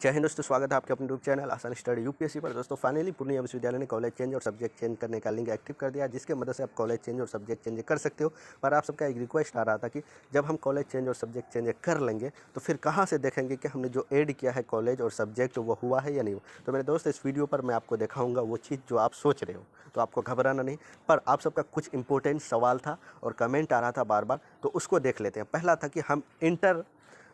जय हिंद दोस्तों, स्वागत है आपके अपने यूट्यूब चैनल आसान स्टडी यूपीएससी पर। दोस्तों फाइनली पूर्णिया विश्वविद्यालय ने कॉलेज चेंज और सब्जेक्ट चेंज करने का लिंक एक्टिव कर दिया, जिसके मदद से आप कॉलेज चेंज और सब्जेक्ट चेंज कर सकते हो। पर आप सबका एक रिक्वेस्ट आ रहा था कि जब हम कॉलेज चेंज और सब्जेक्ट चेंज कर लेंगे तो फिर कहाँ से देखेंगे कि हमने जो ऐड किया है कॉलेज और सब्जेक्ट वो हुआ है या नहीं। तो मेरे दोस्त, इस वीडियो पर मैं आपको दिखाऊंगा वो चीज़ जो आप सोच रहे हो, तो आपको घबराना नहीं। पर आप सबका कुछ इंपॉर्टेंट सवाल था और कमेंट आ रहा था बार बार, तो उसको देख लेते हैं। पहला था कि हम इंटर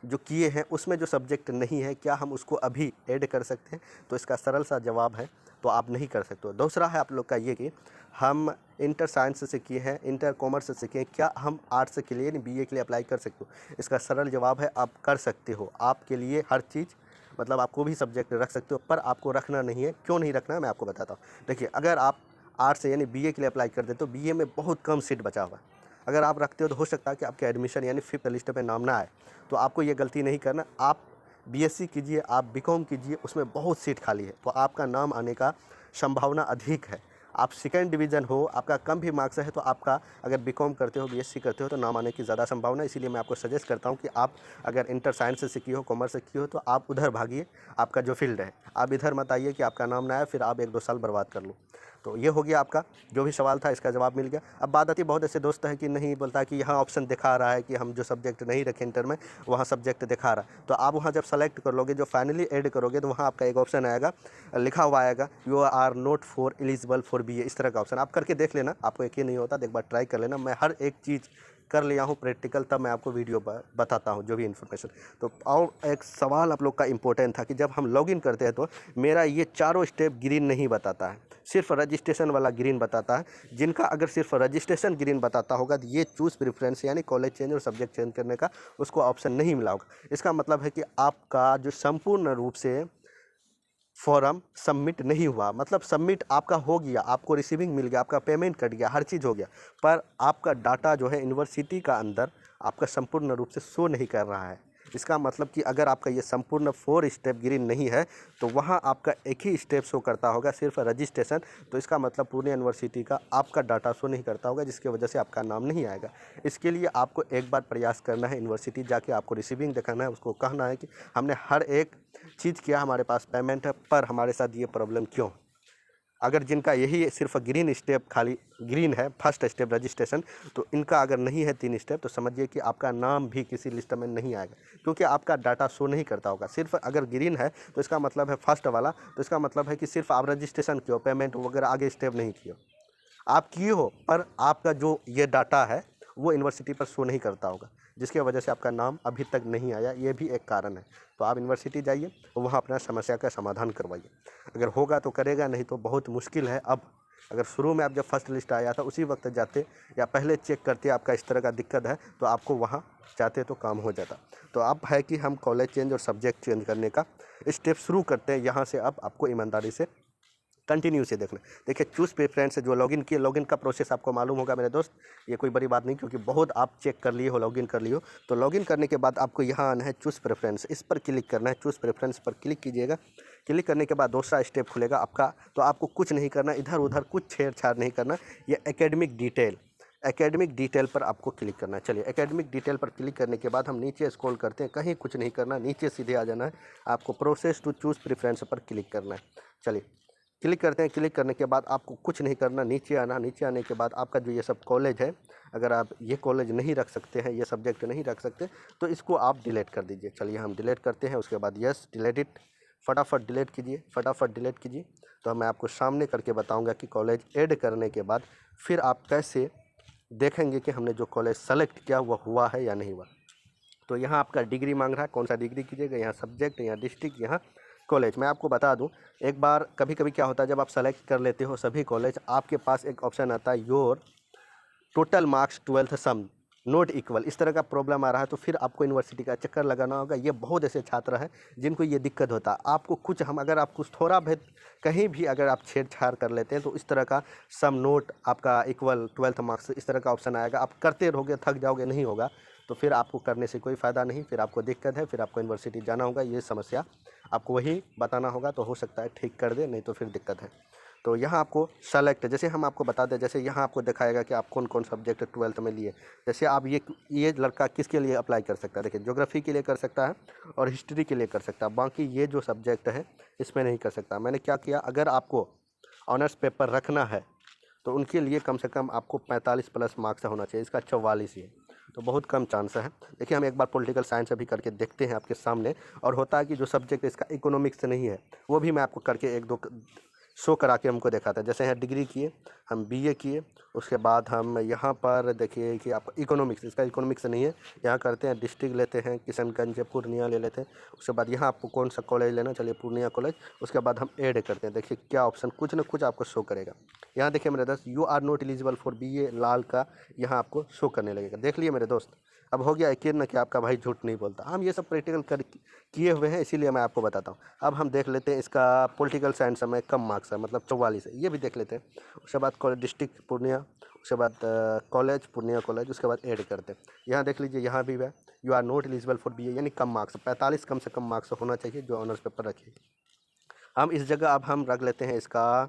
जो किए हैं उसमें जो सब्जेक्ट नहीं है, क्या हम उसको अभी ऐड कर सकते हैं? तो इसका सरल सा जवाब है, तो आप नहीं कर सकते हो। दूसरा है आप लोग का ये कि हम इंटर साइंस से किए हैं, इंटर कॉमर्स से किए हैं, क्या हम आर्ट्स के लिए यानी बीए के लिए अप्लाई कर सकते हो? इसका सरल जवाब है आप कर सकते हो। आपके लिए हर चीज़, मतलब आपको भी सब्जेक्ट रख सकते हो, पर आपको रखना नहीं है। क्यों नहीं रखना है मैं आपको बताता हूँ। देखिए, अगर आप आर्ट्स यानी बीए के लिए अप्लाई कर देते तो बीए में बहुत कम सीट बचा हुआ है। अगर आप रखते हो तो हो सकता है कि आपके एडमिशन यानी 5th लिस्ट पे नाम ना आए। तो आपको ये गलती नहीं करना। आप बीएससी कीजिए, आप बीकॉम कीजिए, उसमें बहुत सीट खाली है, तो आपका नाम आने का संभावना अधिक है। आप सेकेंड डिवीज़न हो, आपका कम भी मार्क्स है, तो आपका अगर बीकॉम करते हो, बीएससी करते हो, तो नाम आने की ज़्यादा संभावना है। इसीलिए मैं आपको सजेस्ट करता हूँ कि आप अगर इंटर साइंस से किए हो, कॉमर्स से किए हो, तो आप उधर भागिए, आपका जो फील्ड है। आप इधर मत आइए कि आपका नाम ना आए, फिर आप 1-2 साल बर्बाद कर लो। तो ये हो गया आपका जो भी सवाल था, इसका जवाब मिल गया। अब बात आती है, बहुत ऐसे दोस्त हैं कि नहीं बोलता कि यहाँ ऑप्शन दिखा रहा है कि हम जो सब्जेक्ट नहीं रखे इंटर में, वहाँ सब्जेक्ट दिखा रहा है। तो आप वहाँ जब सेलेक्ट कर लोगे, जो फाइनली ऐड करोगे, तो वहाँ आपका एक ऑप्शन आएगा, लिखा हुआ आएगा you are not for eligible for BA, इस तरह का ऑप्शन। आप करके देख लेना, आपको यकीन नहीं होता तो एक बार ट्राई कर लेना। मैं हर एक चीज़ कर लिया हूँ प्रैक्टिकल, तब मैं आपको वीडियो पर बताता हूँ जो भी इन्फॉर्मेशन। तो और एक सवाल आप लोग का इम्पोर्टेंट था कि जब हम लॉगिन करते हैं तो मेरा ये चारों स्टेप ग्रीन नहीं बताता है, सिर्फ रजिस्ट्रेशन वाला ग्रीन बताता है। जिनका अगर सिर्फ रजिस्ट्रेशन ग्रीन बताता होगा तो ये चूज़ प्रेफरेंस यानी कॉलेज चेंज और सब्जेक्ट चेंज करने का उसको ऑप्शन नहीं मिला होगा। इसका मतलब है कि आपका जो संपूर्ण रूप से फॉर्म सबमिट नहीं हुआ, मतलब सबमिट आपका हो गया, आपको रिसीविंग मिल गया, आपका पेमेंट कट गया, हर चीज़ हो गया, पर आपका डाटा जो है यूनिवर्सिटी का अंदर आपका संपूर्ण रूप से शो नहीं कर रहा है। इसका मतलब कि अगर आपका ये संपूर्ण 4 स्टेप ग्रीन नहीं है तो वहाँ आपका एक ही स्टेप शो करता होगा, सिर्फ रजिस्ट्रेशन। तो इसका मतलब पूरे यूनिवर्सिटी का आपका डाटा शो नहीं करता होगा, जिसकी वजह से आपका नाम नहीं आएगा। इसके लिए आपको एक बार प्रयास करना है, यूनिवर्सिटी जाके आपको रिसीविंग दिखाना है, उसको कहना है कि हमने हर एक चीज़ किया, हमारे पास पेमेंट है, पर हमारे साथ ये प्रॉब्लम क्यों। अगर जिनका यही सिर्फ ग्रीन स्टेप खाली ग्रीन है, फर्स्ट स्टेप रजिस्ट्रेशन, तो इनका अगर नहीं है 3 स्टेप, तो समझिए कि आपका नाम भी किसी लिस्ट में नहीं आएगा, क्योंकि आपका डाटा शो नहीं करता होगा। सिर्फ अगर ग्रीन है तो इसका मतलब है फर्स्ट वाला, तो इसका मतलब है कि सिर्फ आप रजिस्ट्रेशन किए हो, पेमेंट वगैरह आगे स्टेप नहीं किए हो। आप किए हो, पर आपका जो ये डाटा है वो यूनिवर्सिटी पर शो नहीं करता होगा, जिसकी वजह से आपका नाम अभी तक नहीं आया। ये भी एक कारण है। तो आप यूनिवर्सिटी जाइए, वहाँ अपना समस्या का समाधान करवाइए। अगर होगा तो करेगा, नहीं तो बहुत मुश्किल है। अब अगर शुरू में आप जब फर्स्ट लिस्ट आया था उसी वक्त जाते या पहले चेक करते आपका इस तरह का दिक्कत है, तो आपको वहाँ जाते तो काम हो जाता। तो अब है कि हम कॉलेज चेंज और सब्जेक्ट चेंज करने का स्टेप शुरू करते हैं। यहाँ से अब आपको ईमानदारी से कंटिन्यू से देखना। देखिए, चूज़ प्रेफरेंस से जो लॉगिन किए, लॉगिन का प्रोसेस आपको मालूम होगा मेरे दोस्त, ये कोई बड़ी बात नहीं, क्योंकि बहुत आप चेक कर लिए हो, लॉगिन कर लिए हो। तो लॉगिन करने के बाद आपको यहाँ आना है चूज़ प्रेफरेंस, इस पर क्लिक करना है। चूज़ प्रेफरेंस पर क्लिक कीजिएगा। क्लिक करने के बाद दूसरा स्टेप खुलेगा आपका। तो आपको कुछ नहीं करना, इधर उधर कुछ छेड़छाड़ नहीं करना। ये एकेडमिक डिटेल पर आपको क्लिक करना है। चलिए, एकेडमिक डिटेल पर क्लिक करने के बाद हम नीचे स्क्रॉल करते हैं, कहीं कुछ नहीं करना, नीचे सीधे आ जाना है। आपको प्रोसेस टू चूज़ प्रेफरेंस पर क्लिक करना है। चलिए, क्लिक करते हैं। क्लिक करने के बाद आपको कुछ नहीं करना, नीचे आना। नीचे आने के बाद आपका जो ये सब कॉलेज है, अगर आप ये कॉलेज नहीं रख सकते हैं, ये सब्जेक्ट नहीं रख सकते, तो इसको आप डिलीट कर दीजिए। चलिए, हम डिलीट करते हैं। उसके बाद यस डिलीट इट, फटाफट डिलीट कीजिए, फटाफट डिलीट कीजिए। तो मैं आपको सामने करके बताऊंगा कि कॉलेज ऐड करने के बाद फिर आप कैसे देखेंगे कि हमने जो कॉलेज सेलेक्ट किया वो हुआ है या नहीं हुआ। तो यहाँ आपका डिग्री मांग रहा है, कौन सा डिग्री कीजिएगा, यहाँ सब्जेक्ट, यहाँ डिस्ट्रिक्ट, यहाँ कॉलेज। मैं आपको बता दूं, एक बार कभी कभी क्या होता है, जब आप सेलेक्ट कर लेते हो सभी कॉलेज, आपके पास एक ऑप्शन आता है your total marks 12th sum not equal, इस तरह का प्रॉब्लम आ रहा है, तो फिर आपको यूनिवर्सिटी का चक्कर लगाना होगा। ये बहुत ऐसे छात्र हैं जिनको ये दिक्कत होता है। आपको कुछ हम अगर आप कुछ थोड़ा बहुत कहीं भी अगर आप छेड़छाड़ कर लेते हैं, तो इस तरह का सम नोट आपका इक्वल 12th मार्क्स, इस तरह का ऑप्शन आएगा। आप करते रहोगे, थक जाओगे, नहीं होगा, तो फिर आपको करने से कोई फ़ायदा नहीं, फिर आपको दिक्कत है, फिर आपको यूनिवर्सिटी जाना होगा। ये समस्या आपको वही बताना होगा, तो हो सकता है ठीक कर दे, नहीं तो फिर दिक्कत है। तो यहाँ आपको सेलेक्ट, जैसे हम आपको बता दें, जैसे यहाँ आपको दिखाएगा कि आप कौन कौन सब्जेक्ट 12th में लिए। जैसे आप ये लड़का किसके लिए अप्लाई कर सकता है, देखिए ज्योग्राफी के लिए कर सकता है और हिस्ट्री के लिए कर सकता है, बाकी ये जो सब्जेक्ट है इसमें नहीं कर सकता। मैंने क्या किया, अगर आपको ऑनर्स पेपर रखना है तो उनके लिए कम से कम आपको 45 प्लस मार्क्स होना चाहिए, इसका 44 ही है, तो बहुत कम चांस है। देखिए हम एक बार पॉलिटिकल साइंस अभी करके देखते हैं आपके सामने, और होता है कि जो सब्जेक्ट इसका इकोनॉमिक्स नहीं है वो भी मैं आपको करके एक दो शो करा के हमको दिखाता है। जैसे यहाँ डिग्री किए, हम बीए किए, उसके बाद हम यहाँ पर देखिए कि आपका इकोनॉमिक्स, इसका इकोनॉमिक्स नहीं है, यहाँ करते हैं डिस्ट्रिक्ट लेते हैं, किशनगंज पूर्णिया ले लेते हैं। उसके बाद यहाँ आपको कौन सा कॉलेज लेना, चलिए पूर्णिया कॉलेज। उसके बाद हम ऐड करते हैं, देखिए क्या ऑप्शन कुछ ना कुछ आपको शो करेगा। यहाँ देखिए मेरे दोस्त, you are not eligible for BA, लाल का यहाँ आपको शो करने लगेगा। देख लिए मेरे दोस्त, अब हो गया यकीन ना कि आपका भाई झूठ नहीं बोलता। हम ये सब प्रैक्टिकल कर किए हुए हैं, इसीलिए मैं आपको बताता हूँ। अब हम देख लेते हैं इसका पॉलिटिकल साइंस में कम मार्क्स है, मतलब 44 है, ये भी देख लेते हैं। उसके बाद कॉलेज डिस्ट्रिक्ट पूर्णिया, उसके बाद कॉलेज पूर्णिया कॉलेज, उसके बाद ऐड करते हैं। यहाँ देख लीजिए, यहाँ भी है you are not eligible for BA, यानी कम मार्क्स 45 कम से कम मार्क्स होना चाहिए जो ऑनर्स पेपर रखिए। हम इस जगह अब हम रख लेते हैं इसका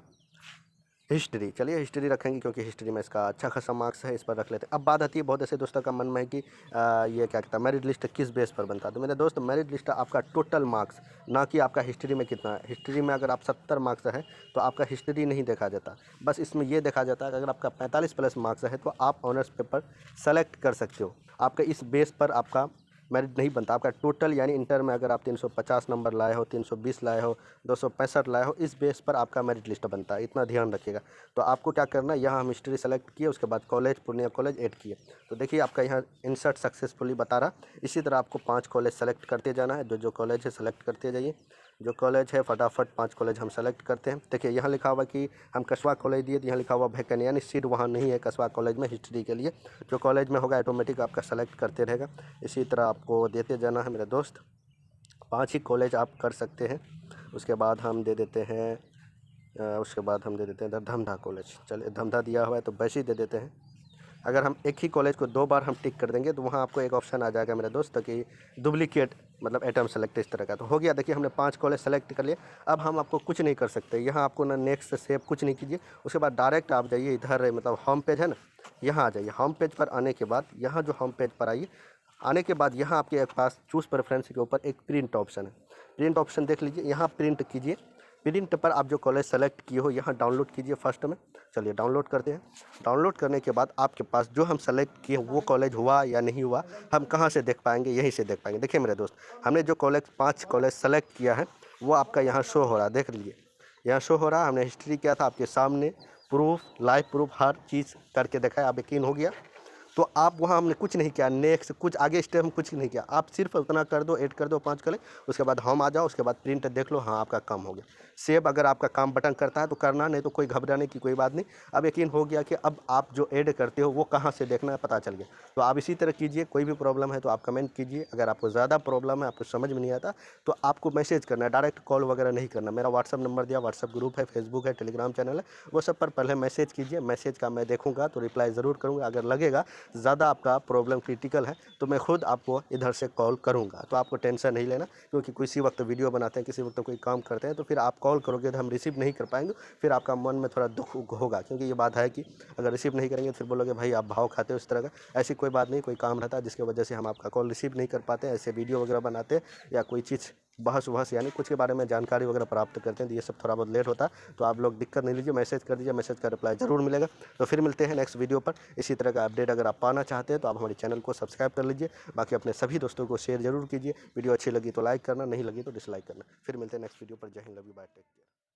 हिस्ट्री, चलिए हिस्ट्री रखेंगे क्योंकि हिस्ट्री में इसका अच्छा खासा मार्क्स है, इस पर रख लेते हैं। अब बात आती है, बहुत ऐसे दोस्तों का मन में है कि ये क्या कहता है मेरिट लिस्ट किस बेस पर बनता है। तो मेरे दोस्त, मेरिट लिस्ट आपका टोटल मार्क्स, ना कि आपका हिस्ट्री में कितना है। हिस्ट्री में अगर आप 70 मार्क्स है तो आपका हिस्ट्री नहीं देखा जाता, बस इसमें ये देखा जाता है कि अगर आपका 45 प्लस मार्क्स है तो आप ऑनर्स पेपर सेलेक्ट कर सकते हो। आपका इस बेस पर आपका मेरिट नहीं बनता, आपका टोटल यानी इंटर में अगर आप 350 नंबर लाए हो, 320 लाए हो, 265 लाए हो, इस बेस पर आपका मेरिट लिस्ट बनता है, इतना ध्यान रखिएगा। तो आपको क्या करना है, यहाँ हम हिस्ट्री सेलेक्ट किए, उसके बाद कॉलेज पूर्णिया कॉलेज ऐड किए, तो देखिए आपका यहाँ इंसर्ट सक्सेसफुली बता रहा। इसी तरह आपको 5 कॉलेज सेलेक्ट करते जाना है, जो कॉलेज है सेलेक्ट करते जाइए। जो कॉलेज है फटाफट 5 कॉलेज हम सेलेक्ट करते हैं। देखिए यहाँ लिखा हुआ कि हम कसबा कॉलेज दिए, तो यहाँ लिखा हुआ वैकेंट, यानी सीट वहाँ नहीं है कसबा कॉलेज में हिस्ट्री के लिए। जो कॉलेज में होगा ऑटोमेटिक आपका सेलेक्ट करते रहेगा। इसी तरह आपको देते जाना है मेरे दोस्त, 5 ही कॉलेज आप कर सकते हैं। उसके बाद हम दे देते हैं धमधा कॉलेज, चलिए धमधा दिया हुआ है तो वैसे ही दे देते हैं। अगर हम एक ही कॉलेज को 2 बार हम टिक कर देंगे तो वहाँ आपको एक ऑप्शन आ जाएगा मेरे दोस्त कि डुप्लीकेट, मतलब एटम सेलेक्ट, इस तरह का। तो हो गया, देखिए हमने 5 कॉलेज सेलेक्ट कर लिए। अब हम आपको कुछ नहीं कर सकते, यहाँ आपको ना नेक्स्ट सेव कुछ नहीं कीजिए। उसके बाद डायरेक्ट आप जाइए इधर, मतलब होम पेज है ना, यहाँ आ जाइए। होम पेज पर आने के बाद यहाँ जो होम पेज पर आइए, आने के बाद यहाँ आपके पास चूज़ प्रेफरेंस के ऊपर एक प्रिंट ऑप्शन है। प्रिंट ऑप्शन देख लीजिए, यहाँ प्रिंट कीजिए। प्रिंट पर आप जो कॉलेज सेलेक्ट किए हो यहाँ डाउनलोड कीजिए फर्स्ट में। चलिए डाउनलोड करते हैं। डाउनलोड करने के बाद आपके पास जो हम सेलेक्ट किए वो कॉलेज हुआ या नहीं हुआ, हम कहाँ से देख पाएंगे, यहीं से देख पाएंगे। देखिए मेरे दोस्त, हमने जो कॉलेज 5 कॉलेज सेलेक्ट किया है वो आपका यहाँ शो हो रहा है, देख लीजिए यहाँ शो हो रहा है। हमने हिस्ट्री किया था आपके सामने, प्रूफ, लाइव प्रूफ, हर चीज़ करके देखा है, आप यकीन हो गया। तो आप वहाँ हमने कुछ नहीं किया, नेक्स्ट कुछ आगे स्टेप हम कुछ नहीं किया, आप सिर्फ उतना कर दो, ऐड कर दो 5 कॉलेज, उसके बाद हम आ जाओ, उसके बाद प्रिंट देख लो, हाँ आपका काम हो गया। सेव अगर आपका काम बटन करता है तो करना, नहीं तो कोई घबराने की कोई बात नहीं। अब यकीन हो गया कि अब आप जो ऐड करते हो वो कहाँ से देखना है पता चल गया। तो आप इसी तरह कीजिए। कोई भी प्रॉब्लम है तो आप कमेंट कीजिए। अगर आपको ज़्यादा प्रॉब्लम है, आपको समझ में नहीं आता, तो आपको मैसेज करना है, डायरेक्ट कॉल वगैरह नहीं करना। मेरा व्हाट्सअप नंबर दिया, व्हाट्सअप ग्रुप है, फेसबुक है, टेलीग्राम चैनल है, वो सब पर पहले मैसेज कीजिए। मैसेज का मैं देखूँगा तो रिप्लाई ज़रूर करूँगा। अगर लगेगा ज़्यादा आपका प्रॉब्लम क्रिटिकल है तो मैं खुद आपको इधर से कॉल करूँगा। तो आपको टेंशन नहीं लेना, क्योंकि किसी वक्त वीडियो बनाते हैं, किसी वक्त कोई काम करते हैं, तो फिर आप कॉल करोगे तो हम रिसीव नहीं कर पाएंगे, फिर आपका मन में थोड़ा दुख होगा। क्योंकि ये बात है कि अगर रिसीव नहीं करेंगे तो फिर बोलोगे भाई आप भाव खाते हो इस तरह का। ऐसी कोई बात नहीं, कोई काम रहता है जिसकी वजह से हम आपका कॉल रिसीव नहीं कर पाते। ऐसे वीडियो वगैरह बनाते हैं या कोई चीज़ बहस वहस यानी कुछ के बारे में जानकारी वगैरह प्राप्त करते हैं, तो ये सब थोड़ा बहुत लेट होता है। तो आप लोग दिक्कत नहीं लीजिए, मैसेज कर दीजिए, मैसेज का रिप्लाई ज़रूर मिलेगा। तो फिर मिलते हैं नेक्स्ट वीडियो पर। इसी तरह का अपडेट अगर आप पाना चाहते हैं तो आप हमारे चैनल को सब्सक्राइब कर लीजिए। बाकी अपने सभी दोस्तों को शेयर जरूर कीजिए। वीडियो अच्छी लगी तो लाइक करना, नहीं लगी तो डिसलाइक करना। फिर मिलते हैं नेक्स्ट वीडियो पर। जय हिंद, love you, bye, take care.